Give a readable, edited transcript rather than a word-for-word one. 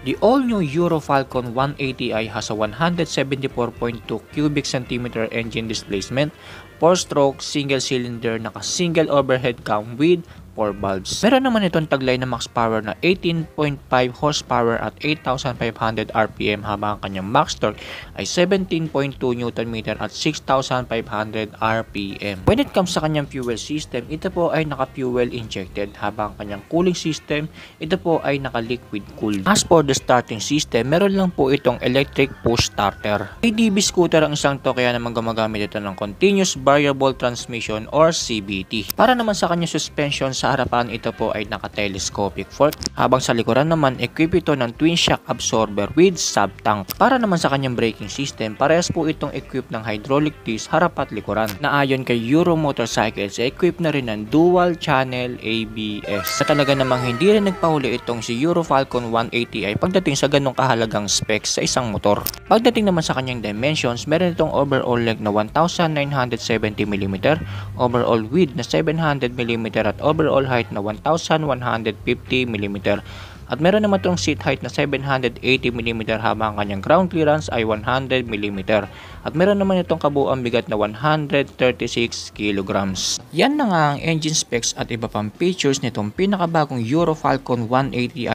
The all-new Euro Falcon 180i has a 174.2 cubic centimeter engine displacement, 4-stroke, single-cylinder, naka-single overhead cam with 4 valves. Meron naman itong taglay na max power na 18.5 horsepower at 8,500 RPM habang ang kanyang max torque ay 17.2 Nm at 6,500 RPM. When it comes sa kanyang fuel system, ito po ay naka-fuel injected habang ang kanyang cooling system, ito po ay naka-liquid cooled. As for the starting system, meron lang po itong electric push starter. ADB scooter ang isang to kaya naman gumagamit ito ng continuous variable transmission or CVT. Para naman sa kanyang suspension, sa harapan ito po ay naka-telescopic fork, habang sa likuran naman equip ito ng twin shock absorber with sub-tank. Para naman sa kanyang braking system, parehas po itong equip ng hydraulic disc harap at likuran. Na ayon kay Euro Motorcycles, equip na rin ng dual channel ABS. Sa talaga namang hindi rin nagpahuli itong si Euro Falcon 180 ay pagdating sa ganong kahalagang specs sa isang motor. Pagdating naman sa kanyang dimensions, meron itong overall length na 1,970mm, overall width na 700mm at overall height na 1,150mm. At meron naman itong seat height na 780mm habang ang kanyang ground clearance ay 100mm. At meron naman itong kabuuang bigat na 136 kg. Yan na nga ang engine specs at iba pang features nitong pinakabagong Euro Falcon 180i